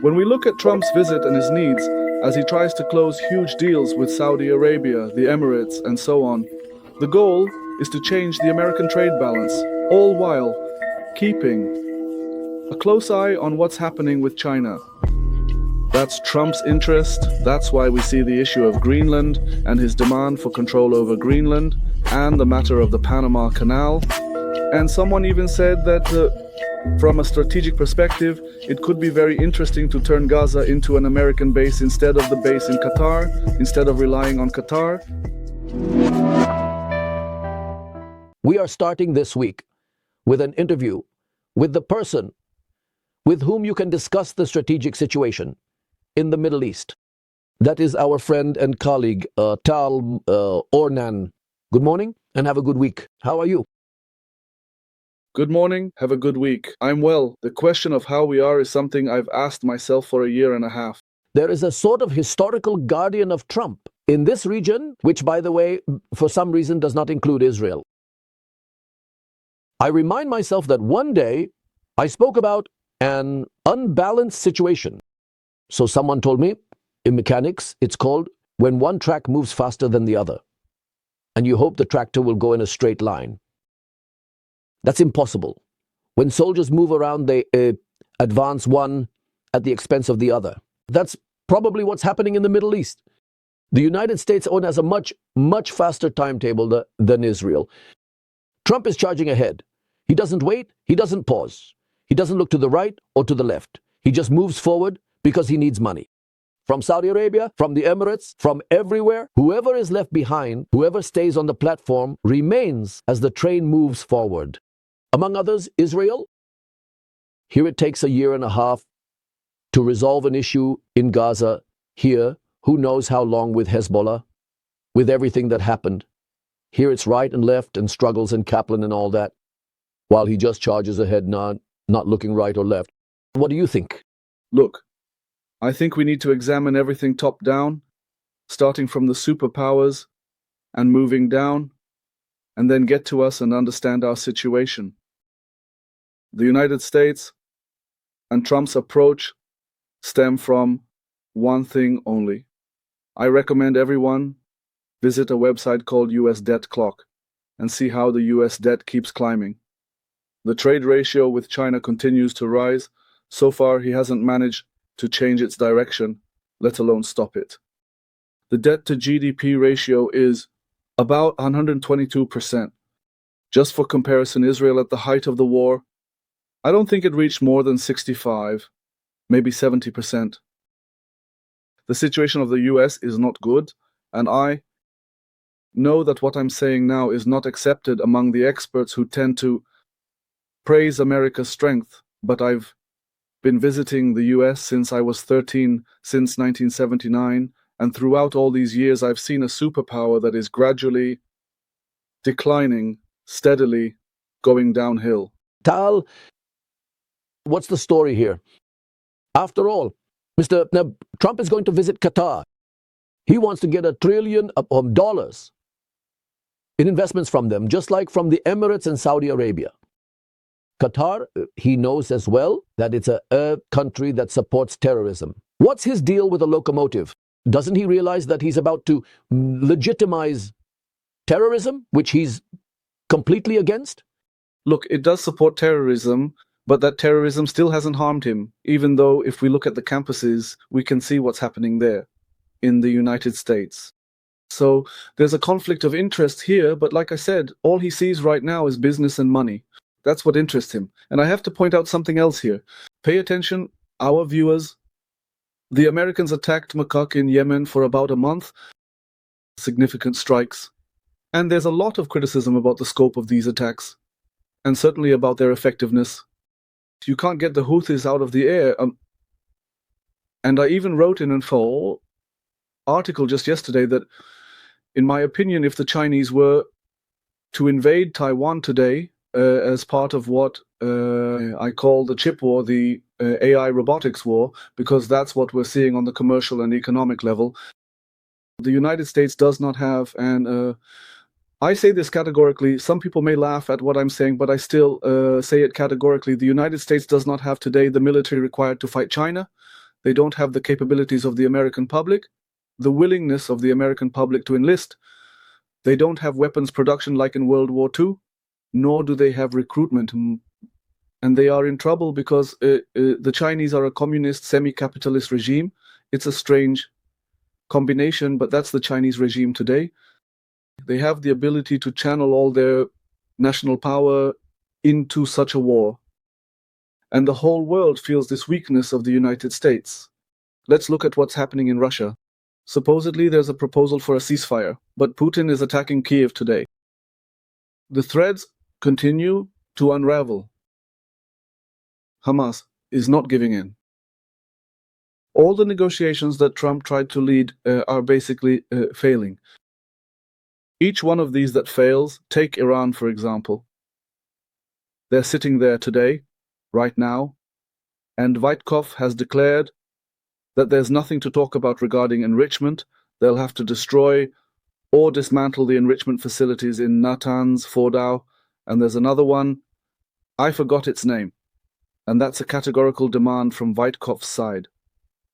When we look at Trump's visit and his needs, as he tries to close huge deals with Saudi Arabia, the Emirates, and so on, the goal is to change the American trade balance, all while keeping a close eye on what's happening with China. That's Trump's interest. That's why we see the issue of Greenland and his demand for control over Greenland and the matter of the Panama Canal. And someone even said that from a strategic perspective, it could be very interesting to turn Gaza into an American base instead of the base in Qatar, instead of relying on Qatar. We are starting this week with an interview with the person with whom you can discuss the strategic situation in the Middle East. That is our friend and colleague, Tal Ornan. Good morning and have a good week. How are you? Good morning, have a good week. I'm well. The question of how we are is something I've asked myself for a year and a half. There is a sort of historical guardian of Trump in this region, which, by the way, for some reason does not include Israel. I remind myself that one day I spoke about an unbalanced situation. So someone told me, in mechanics, it's called when one track moves faster than the other, and you hope the tractor will go in a straight line. That's impossible. When soldiers move around, they advance one at the expense of the other. That's probably what's happening in the Middle East. The United States has a much faster timetable than Israel. Trump is charging ahead. He doesn't wait. He doesn't pause. He doesn't look to the right or to the left. He just moves forward because he needs money. From Saudi Arabia, from the Emirates, from everywhere, whoever is left behind, whoever stays on the platform, remains as the train moves forward. Among others, Israel. Here it takes a year and a half to resolve an issue in Gaza. Here, who knows how long with Hezbollah, with everything that happened. Here it's right and left and struggles and Kaplan and all that, while he just charges ahead, not looking right or left. What do you think? Look, I think we need to examine everything top down, starting from the superpowers and moving down, and then get to us and understand our situation. The United States and Trump's approach stem from one thing only. I recommend everyone visit a website called US Debt Clock and see how the US debt keeps climbing. The trade ratio with China continues to rise. So far, he hasn't managed to change its direction, let alone stop it. The debt to GDP ratio is about 122%. Just for comparison, Israel at the height of the war, I don't think it reached more than 65, maybe 70%. The situation of the US is not good, and I know that what I'm saying now is not accepted among the experts who tend to praise America's strength, but I've been visiting the US since I was 13, since 1979, and throughout all these years I've seen a superpower that is gradually declining, steadily going downhill. Tal, what's the story here? After all, Mr. Trump is going to visit Qatar. He wants to get $1 trillion in investments from them, just like from the Emirates and Saudi Arabia. Qatar, he knows as well that it's a country that supports terrorism. What's his deal with a locomotive? Doesn't he realize that he's about to legitimize terrorism, which he's completely against? Look, it does support terrorism, but that terrorism still hasn't harmed him, even though if we look at the campuses, we can see what's happening there in the United States. So there's a conflict of interest here, but like I said, all he sees right now is business and money. That's what interests him. And I have to point out something else here. Pay attention, our viewers. The Americans attacked Makak in Yemen for about a month. Significant strikes. And there's a lot of criticism about the scope of these attacks, and certainly about their effectiveness. You can't get the Houthis out of the air. And I even wrote in a full article just yesterday that, in my opinion, if the Chinese were to invade Taiwan today, as part of what I call the chip war, the AI robotics war, because that's what we're seeing on the commercial and economic level. The United States does not have, and I say this categorically, some people may laugh at what I'm saying, but I still say it categorically. The United States does not have today the military required to fight China. They don't have the capabilities of the American public, the willingness of the American public to enlist. They don't have weapons production like in World War II, nor do they have recruitment. And they are in trouble because the Chinese are a communist, semi-capitalist regime. It's a strange combination, but that's the Chinese regime today. They have the ability to channel all their national power into such a war. And the whole world feels this weakness of the United States. Let's look at what's happening in Russia. Supposedly there's a proposal for a ceasefire, but Putin is attacking Kiev today. The threads continue to unravel. Hamas is not giving in. All the negotiations that Trump tried to lead are basically failing. Each one of these that fails, take Iran for example. They're sitting there today, right now, and Witkoff has declared that there's nothing to talk about regarding enrichment. They'll have to destroy or dismantle the enrichment facilities in Natanz, Fordow, and there's another one, I forgot its name, and that's a categorical demand from Witkoff's side.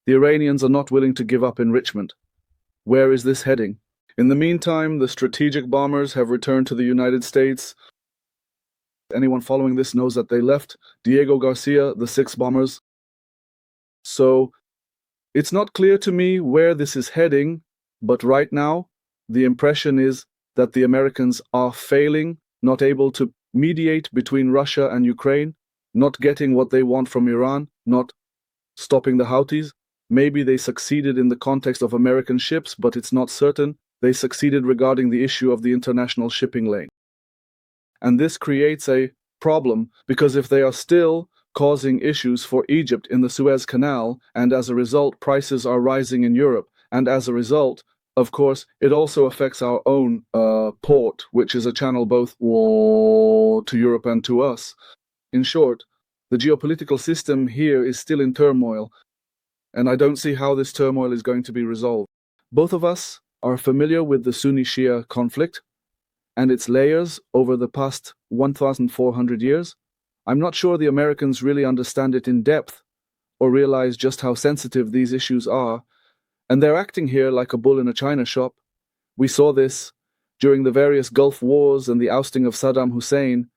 The Iranians are not willing to give up enrichment. Where is this heading? In the meantime, the strategic bombers have returned to the United States. Anyone following this knows that they left Diego Garcia, the 6 bombers. So it's not clear to me where this is heading, but right now, the impression is that the Americans are failing, not able to mediate between Russia and Ukraine, not getting what they want from Iran, not stopping the Houthis. Maybe they succeeded in the context of American ships, but it's not certain. They succeeded regarding the issue of the international shipping lane. And this creates a problem, because if they are still causing issues for Egypt in the Suez Canal, and as a result prices are rising in Europe, and as a result, of course, it also affects our own port, which is a channel both to Europe and to us. In short, the geopolitical system here is still in turmoil, and I don't see how this turmoil is going to be resolved. Both of us are familiar with the Sunni-Shia conflict and its layers over the past 1,400 years. I'm not sure the Americans really understand it in depth or realize just how sensitive these issues are, and they're acting here like a bull in a china shop. We saw this during the various Gulf Wars and the ousting of Saddam Hussein,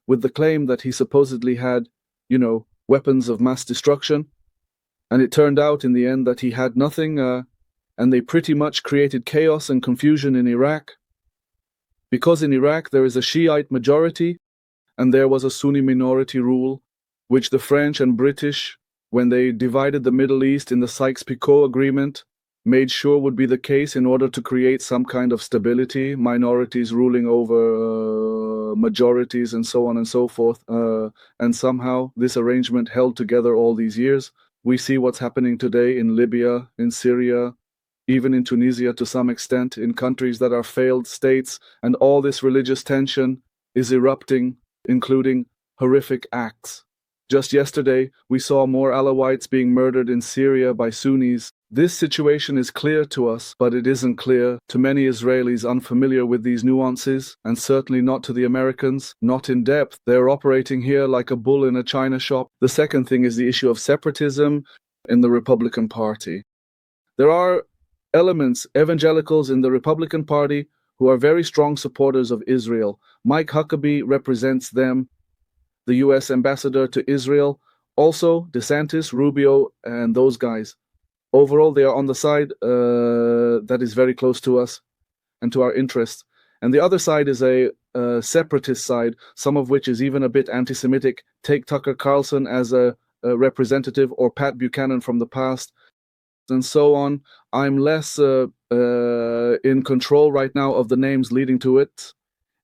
with the claim that he supposedly had, weapons of mass destruction, and it turned out in the end that he had nothing, and they pretty much created chaos and confusion in Iraq. Because in Iraq there is a Shiite majority, and there was a Sunni minority rule, which the French and British, when they divided the Middle East in the Sykes-Picot Agreement, made sure would be the case in order to create some kind of stability, minorities ruling over majorities and so on and so forth. And somehow this arrangement held together all these years. We see what's happening today in Libya, in Syria, even in Tunisia to some extent, in countries that are failed states, and all this religious tension is erupting, including horrific acts. Just yesterday, we saw more Alawites being murdered in Syria by Sunnis. This situation is clear to us, but it isn't clear to many Israelis unfamiliar with these nuances, and certainly not to the Americans, not in depth. They're operating here like a bull in a china shop. The second thing is the issue of separatism in the Republican Party. There are elements, evangelicals in the Republican Party, who are very strong supporters of Israel. Mike Huckabee represents them, the U.S. ambassador to Israel, also DeSantis, Rubio, and those guys. Overall, they are on the side that is very close to us and to our interests. And the other side is a separatist side, some of which is even a bit anti-Semitic. Take Tucker Carlson as a representative, or Pat Buchanan from the past, and so on. I'm less in control right now of the names leading to it.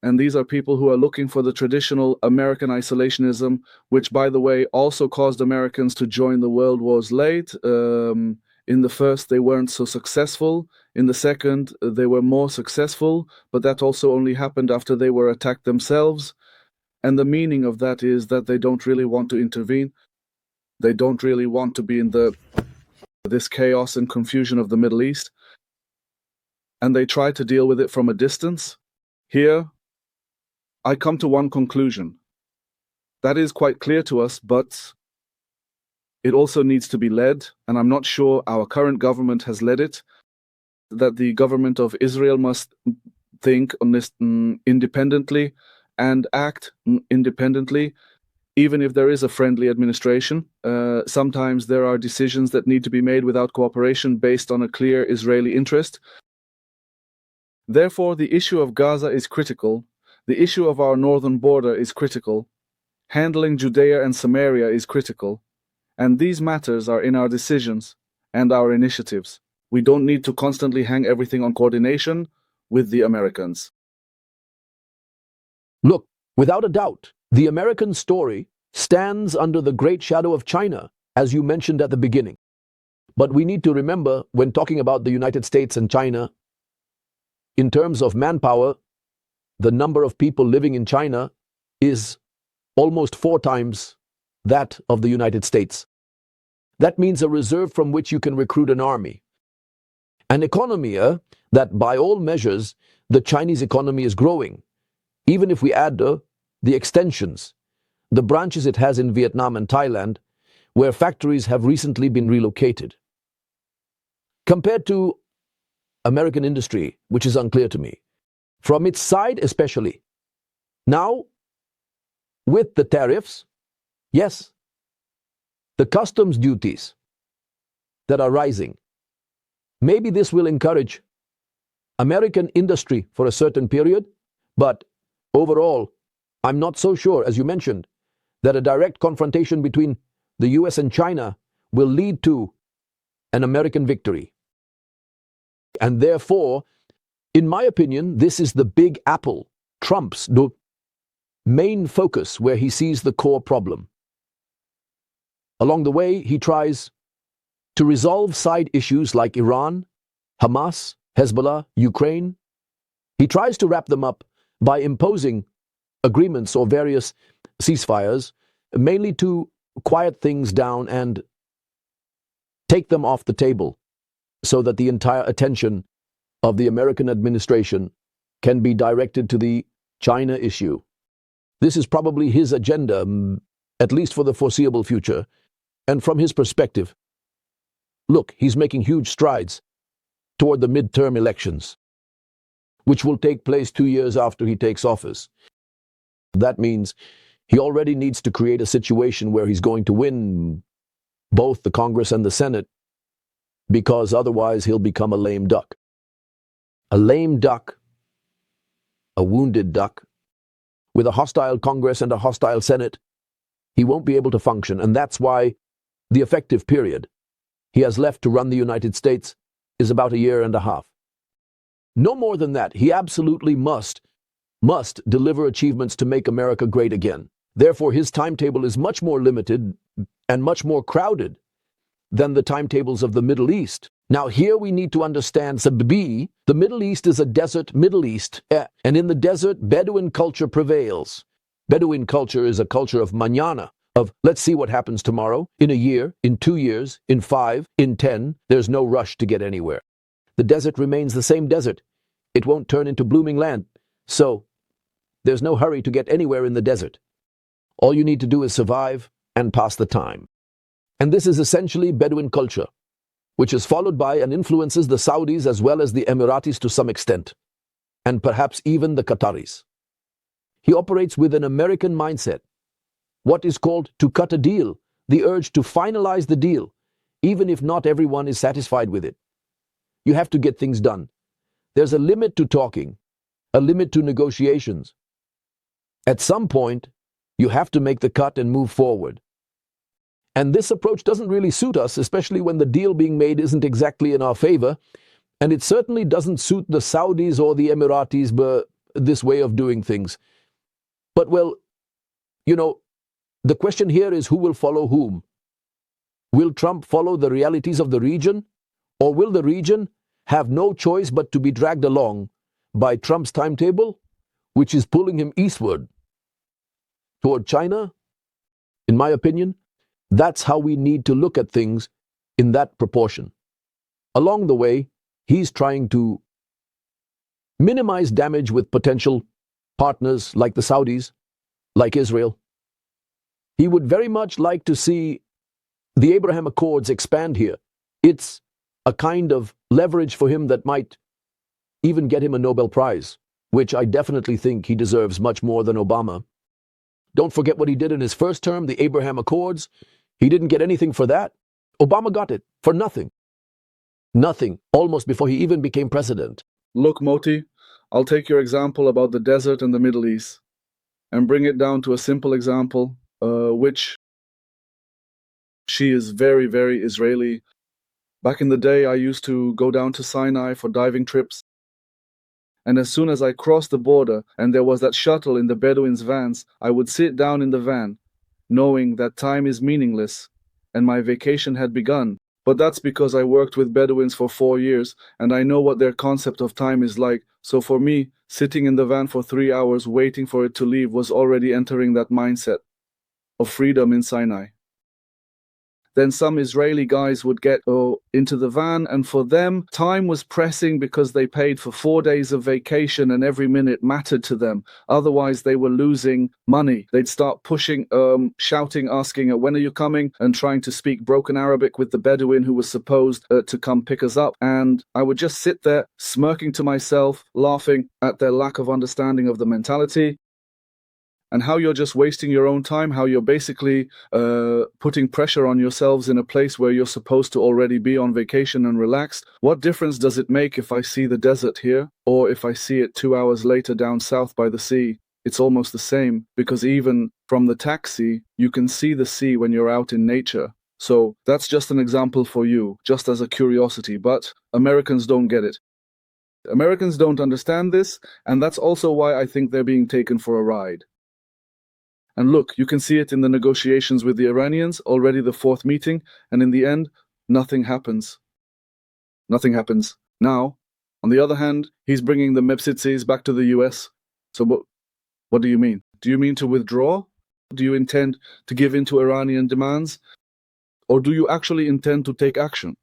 And these are people who are looking for the traditional American isolationism, which, by the way, also caused Americans to join the world wars late. In the first, they weren't so successful. In the second, they were more successful, but that also only happened after they were attacked themselves. And the meaning of that is that they don't really want to intervene. They don't really want to be in this chaos and confusion of the Middle East. And they try to deal with it from a distance. Here, I come to one conclusion. That is quite clear to us, but It also needs to be led, and I'm not sure our current government has led it, that the government of Israel must think on this independently and act independently, even if there is a friendly administration. Sometimes there are decisions that need to be made without cooperation based on a clear Israeli interest. Therefore, the issue of Gaza is critical. The issue of our northern border is critical. Handling Judea and Samaria is critical. And these matters are in our decisions and our initiatives. We don't need to constantly hang everything on coordination with the Americans. Look, without a doubt, the American story stands under the great shadow of China, as you mentioned at the beginning. But we need to remember, when talking about the United States and China, in terms of manpower, the number of people living in China is almost 4 times that of the United States. That means a reserve from which you can recruit an army. An economy that, by all measures, the Chinese economy is growing. Even if we add the extensions, the branches it has in Vietnam and Thailand, where factories have recently been relocated. Compared to American industry, which is unclear to me, from its side especially. Now, with the tariffs, yes, the customs duties that are rising, maybe this will encourage American industry for a certain period, but overall, I'm not so sure, as you mentioned, that a direct confrontation between the US and China will lead to an American victory. And therefore, in my opinion, this is the big apple, Trump's main focus, where he sees the core problem. Along the way, he tries to resolve side issues like Iran, Hamas, Hezbollah, Ukraine. He tries to wrap them up by imposing agreements or various ceasefires, mainly to quiet things down and take them off the table so that the entire attention of the American administration can be directed to the China issue. This is probably his agenda, at least for the foreseeable future. And from his perspective, look, he's making huge strides toward the midterm elections, which will take place 2 years after he takes office. That means he already needs to create a situation where he's going to win both the Congress and the Senate, because otherwise he'll become a lame duck. A lame duck, a wounded duck, with a hostile Congress and a hostile Senate, he won't be able to function, and that's why the effective period he has left to run the United States is about 1.5 years. No more than that. He absolutely must deliver achievements to make America great again. Therefore, his timetable is much more limited and much more crowded than the timetables of the Middle East. Now, here we need to understand, the Middle East is a desert Middle East, and in the desert, Bedouin culture prevails. Bedouin culture is a culture of mañana, of let's see what happens tomorrow, in 1 year, in 2 years, in 5, in 10. There's no rush to get anywhere. The desert remains the same desert. It won't turn into blooming land. So, there's no hurry to get anywhere in the desert. All you need to do is survive and pass the time. And this is essentially Bedouin culture, which is followed by and influences the Saudis as well as the Emiratis to some extent, and perhaps even the Qataris. He operates with an American mindset, what is called to cut a deal, the urge to finalize the deal, even if not everyone is satisfied with it. You have to get things done. There's a limit to talking, a limit to negotiations. At some point, you have to make the cut and move forward. And this approach doesn't really suit us, especially when the deal being made isn't exactly in our favor, and it certainly doesn't suit the Saudis or the Emiratis, but this way of doing things. But well, the question here is who will follow whom? Will Trump follow the realities of the region, or will the region have no choice but to be dragged along by Trump's timetable, which is pulling him eastward toward China? In my opinion, that's how we need to look at things, in that proportion. Along the way, he's trying to minimize damage with potential partners like the Saudis, like Israel. He would very much like to see the Abraham Accords expand here, it's a kind of leverage for him that might even get him a Nobel Prize, which I definitely think he deserves much more than Obama. Don't forget what he did in his first term, the Abraham Accords. He didn't get anything for that. Obama got it for nothing. Nothing, almost before he even became president. Look, Moti, I'll take your example about the desert and the Middle East and bring it down to a simple example, which she is very, very Israeli. Back in the day, I used to go down to Sinai for diving trips. And as soon as I crossed the border and there was that shuttle in the Bedouins' vans, I would sit down in the van, knowing that time is meaningless and my vacation had begun. But that's because I worked with Bedouins for 4 years and I know what their concept of time is like. So for me, sitting in the van for 3 hours waiting for it to leave was already entering that mindset of freedom in Sinai. Then some Israeli guys would get into the van, and for them, time was pressing because they paid for 4 days of vacation and every minute mattered to them. Otherwise, they were losing money. They'd start pushing, shouting, asking, when are you coming? And trying to speak broken Arabic with the Bedouin who was supposed to come pick us up. And I would just sit there, smirking to myself, laughing at their lack of understanding of the mentality. And how you're just wasting your own time, how you're basically putting pressure on yourselves in a place where you're supposed to already be on vacation and relaxed. What difference does it make if I see the desert here or if I see it 2 hours later down south by the sea? It's almost the same, because even from the taxi, you can see the sea when you're out in nature. So that's just an example for you, just as a curiosity. But Americans don't get it. Americans don't understand this, and that's also why I think they're being taken for a ride. And look, you can see it in the negotiations with the Iranians, already the 4th meeting, and in the end, nothing happens. Nothing happens. Now, on the other hand, he's bringing the Mepsitzis back to the US. So what do you mean? Do you mean to withdraw? Do you intend to give in to Iranian demands? Or do you actually intend to take action?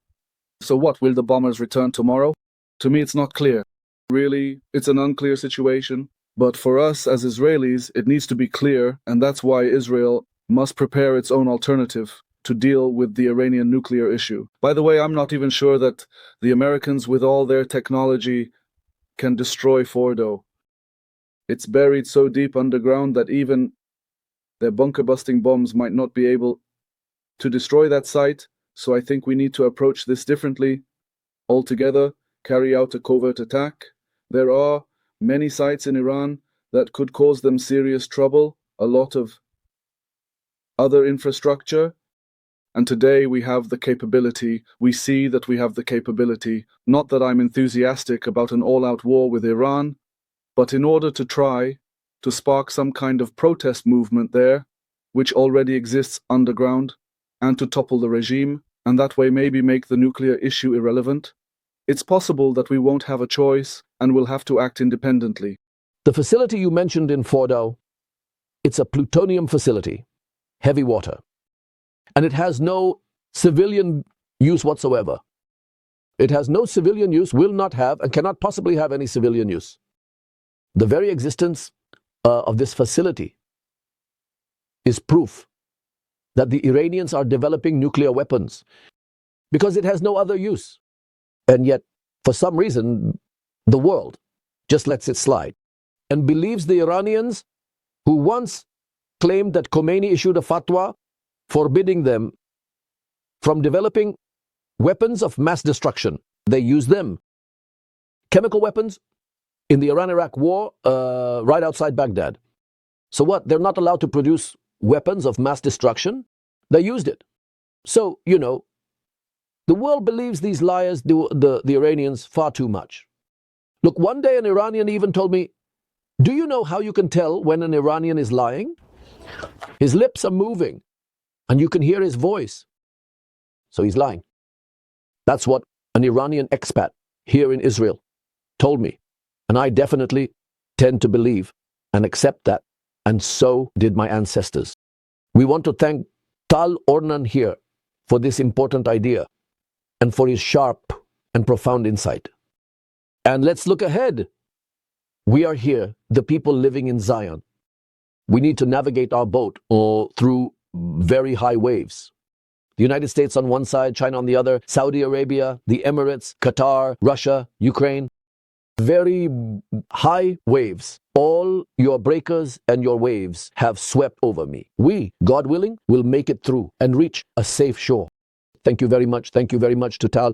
So what, will the bombers return tomorrow? To me, it's not clear. Really, it's an unclear situation. But for us as Israelis, it needs to be clear, and that's why Israel must prepare its own alternative to deal with the Iranian nuclear issue. By the way, I'm not even sure that the Americans, with all their technology, can destroy Fordo. It's buried so deep underground that even their bunker-busting bombs might not be able to destroy that site, so I think we need to approach this differently. Altogether, carry out a covert attack. There are many sites in Iran that could cause them serious trouble, a lot of other infrastructure. And today we have the capability, we see that we have the capability, not that I'm enthusiastic about an all-out war with Iran, but in order to try to spark some kind of protest movement there, which already exists underground, and to topple the regime, and that way maybe make the nuclear issue irrelevant. It's possible that we won't have a choice and will have to act independently. The facility you mentioned in Fordow, it's a plutonium facility, heavy water, and it has no civilian use whatsoever. It has no civilian use, will not have, and cannot possibly have any civilian use. The very existence of this facility is proof that the Iranians are developing nuclear weapons, because it has no other use. And yet, for some reason, the world just lets it slide and believes the Iranians, who once claimed that Khomeini issued a fatwa forbidding them from developing weapons of mass destruction. They use them. Chemical weapons in the Iran-Iraq war right outside Baghdad. So what? They're not allowed to produce weapons of mass destruction? They used it. So, the world believes these liars, the Iranians, far too much. Look, one day an Iranian even told me, do you know how you can tell when an Iranian is lying? His lips are moving, and you can hear his voice. So he's lying. That's what an Iranian expat here in Israel told me. And I definitely tend to believe and accept that. And so did my ancestors. We want to thank Tal Ornan here for this important idea, and for his sharp and profound insight. And let's look ahead. We are here, the people living in Zion. We need to navigate our boat through very high waves. The United States on one side, China on the other, Saudi Arabia, the Emirates, Qatar, Russia, Ukraine. Very high waves. All your breakers and your waves have swept over me. We, God willing, will make it through and reach a safe shore. Thank you very much. Thank you very much to Tal.